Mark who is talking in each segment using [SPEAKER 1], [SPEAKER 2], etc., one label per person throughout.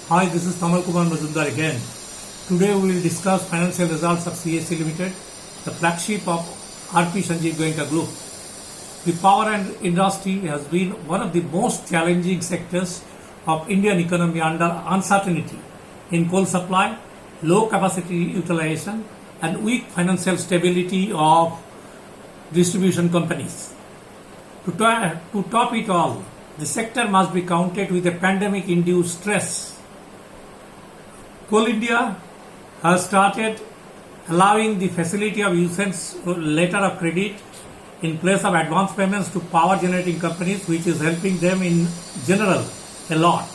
[SPEAKER 1] Hi, this is Tamal Kumar Majumdar again. Today we will discuss financial results of CSC Limited, the flagship of RP Sanjeev Goenka Group. The power and industry has been one of the most challenging sectors of Indian economy under uncertainty in coal supply, low capacity utilization and weak financial stability of distribution companies. To top it all, the sector must be counted with a pandemic-induced stress. Coal India has started allowing the facility of usage letter of credit in place of advance payments to power generating companies, which is helping them in general a lot.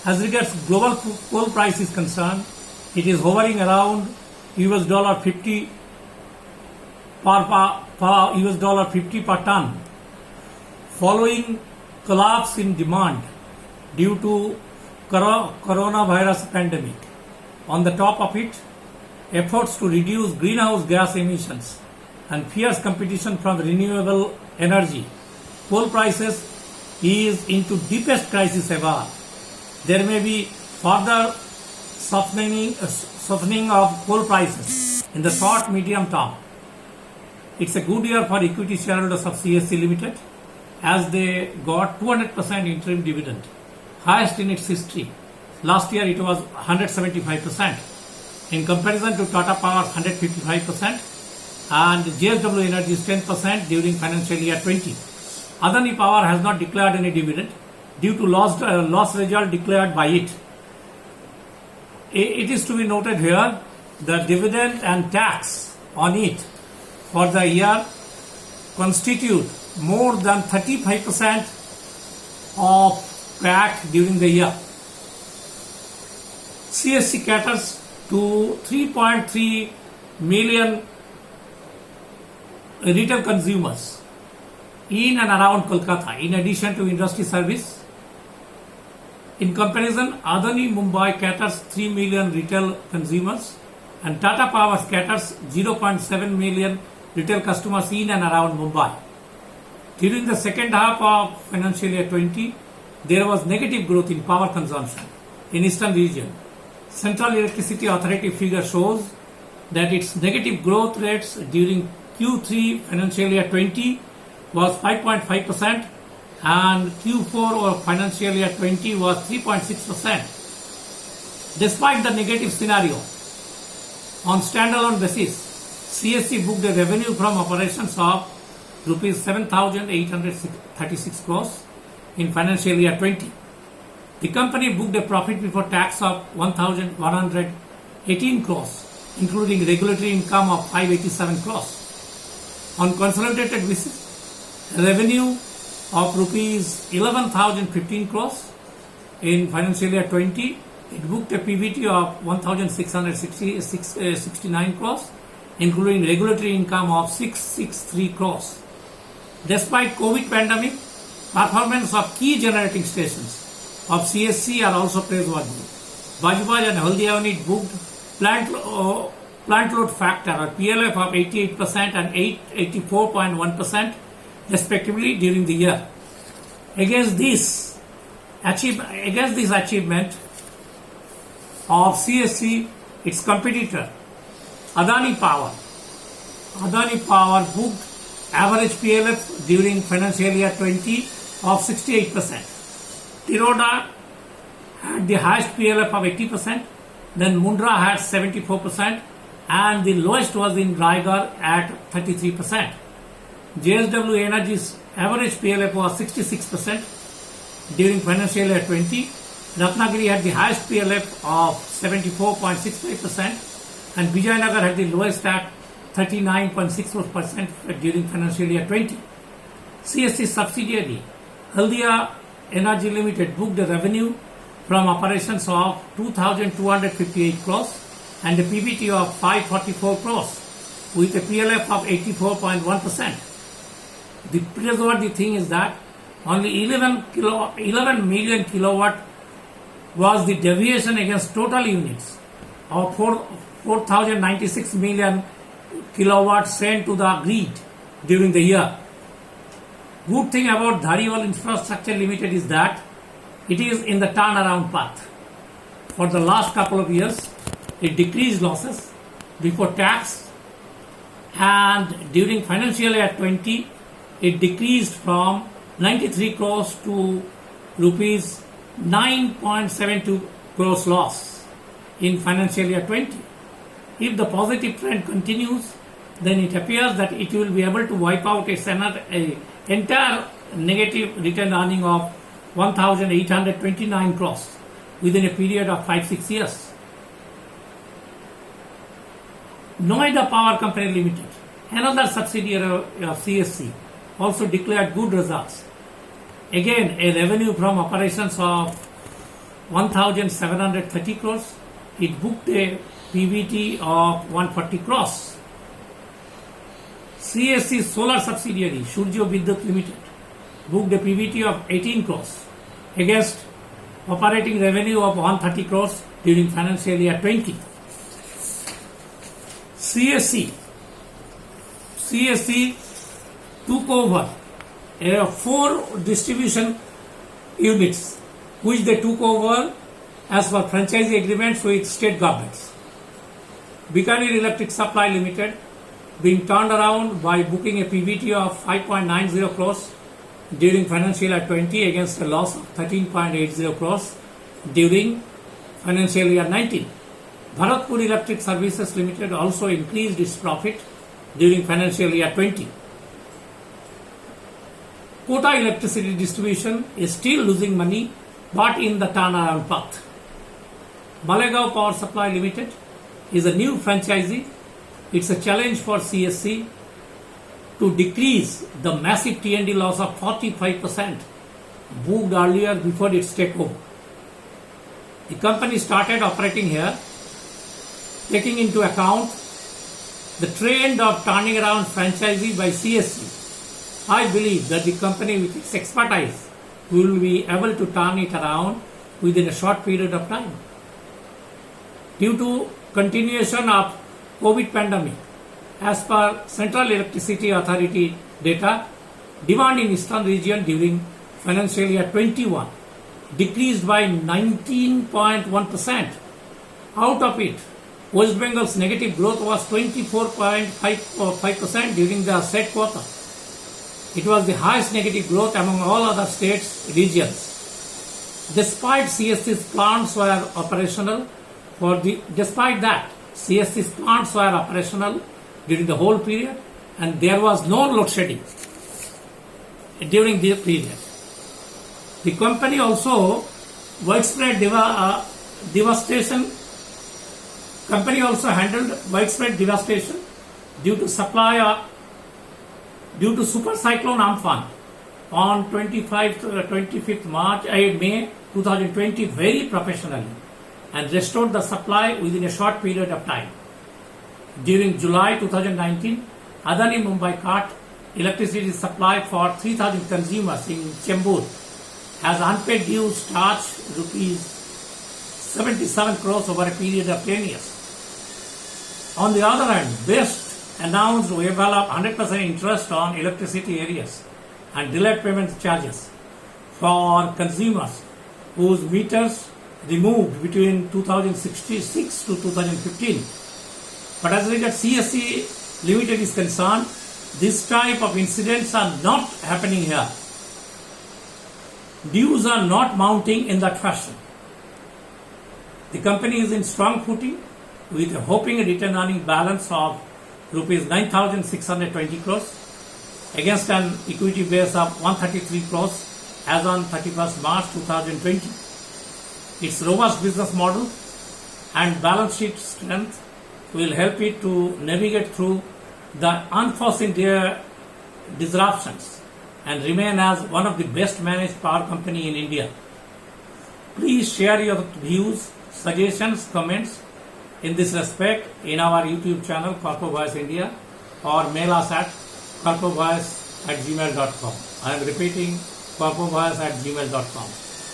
[SPEAKER 1] As regards global coal price is concerned, it is hovering around $50 per ton, following collapse in demand due to coronavirus pandemic. On the top of it, efforts to reduce greenhouse gas emissions and fierce competition from renewable energy, coal prices is into deepest crisis ever. There may be further softening of coal prices in the short medium term. It's a good year for equity shareholders of CSC Limited as they got 200% interim dividend, highest in its history. Last year it was 175%. In comparison to Tata Power's 155% and JSW Energy's 10% during financial year 20. Adani Power has not declared any dividend due to lost result declared by it. It is to be noted here that dividend and tax on it for the year constitute more than 35% of PAT during the year. CSC caters to 3.3 million retail consumers in and around Kolkata, in addition to industry service. In comparison, Adani Mumbai caters 3 million retail consumers and Tata Power caters 0.7 million retail customers in and around Mumbai. During the second half of financial year 20, there was negative growth in power consumption in eastern region. Central Electricity Authority figure shows that its negative growth rates during Q3 financial year 20 was 5.5% and Q4 of financial year 20 was 3.6%. Despite the negative scenario, on standalone basis, CSC booked a revenue from operations of rupees 7,836 crores in financial year 20. The company booked a profit before tax of 1,118 crores, including regulatory income of 587 crores. On consolidated basis, revenue of rupees 11,015 crores in financial year 20. It booked a PBT of 1,669 crores, including regulatory income of 663 crores. Despite COVID pandemic, performance of key generating stations of CSC are also praiseworthy. Bajpaj and Haldia unit booked plant load factor or PLF of 88% and 84.1% respectively during the year. Against this achievement of CSC, its competitor Adani Power booked average PLF during financial year 20 of 68%. Tiroda had the highest PLF of 80%, then Mundra had 74%, and the lowest was in Raigarh at 33%. JSW Energy's average PLF was 66% during financial year 20. Ratnagiri had the highest PLF of 74.65%, and Vijayanagar had the lowest at 39.64% during financial year 20. CSC subsidiary Haldia Energy Limited booked a revenue from operations of 2,258 crores and a PBT of 544 crores with a PLF of 84.1%. The praiseworthy thing is that only 11 million kilowatt was the deviation against total units of 4,096 million kilowatts sent to the grid during the year. Good thing about Dhariwal Infrastructure Limited is that it is in the turnaround path. for the last couple of years. It decreased losses before tax, and during financial year 20, it decreased from 93 crores to rupees 9.72 crores loss in financial year 20. If the positive trend continues, then it appears that it will be able to wipe out a entire negative return earning of 1,829 crores within a period of 5-6 years. Noida Power Company Limited, another subsidiary of CSC, also declared good results. Again, a revenue from operations of 1,730 crores. It booked a PBT of 140 crores. CSC solar subsidiary, Surjo Vidyut Limited, booked a PBT of 18 crores against operating revenue of 130 crores during financial year 20. CSC took over 4 distribution units which they took over as per franchisee agreements with state governments. Bikaner Electric Supply Limited being turned around by booking a PBT of 5.90 crores during financial year 20 against a loss of 13.80 crores during financial year 19. Bharatpur Electric Services Limited also increased its profit during financial year 20. Kota Electricity Distribution is still losing money but in the turnaround path. Malegaon Power Supply Limited is a new franchisee. It's a challenge for CSC to decrease the massive T&D loss of 45% booked earlier before its takeover. The company started operating here, taking into account the trend of turning around franchisee by CSC. I believe that the company with its expertise will be able to turn it around within a short period of time. Due to continuation of COVID pandemic, as per Central Electricity Authority data, demand in Eastern region during financial year 21 decreased by 19.1%. Out of it, West Bengal's negative growth was 24.5% during the said quarter. It was the highest negative growth among all other states regions. Despite CSC's plants were operational during the whole period, and there was no load shedding during this period. The company also handled widespread devastation due to Super Cyclone Amphan on 25th May 2020 very professionally and restored the supply within a short period of time. During July 2019, Adani Mumbai cut electricity supply for 3,000 consumers in Chembur as unpaid dues charged rupees 77 crores over a period of 10 years. On the other hand, BEST announced waiver of 100% interest on electricity areas and delayed payment charges for consumers whose meters removed between 2066 to 2015. But as regards CSC Limited is concerned, this type of incidents are not happening here. Dues are not mounting in that fashion. The company is in strong footing with a hoping return earning balance of rupees 9,620 crores against an equity base of 133 crores as on 31st March 2020. Its robust business model and balance sheet strength will help it to navigate through the unforeseen disruptions and remain as one of the best managed power company in India. Please share your views, suggestions, comments in this respect in our YouTube channel Corpo Voice India or mail us at corpovoice@gmail.com. I am repeating corpovoice@gmail.com.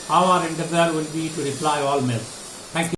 [SPEAKER 1] Our endeavor will be to reply all mails. Thank you.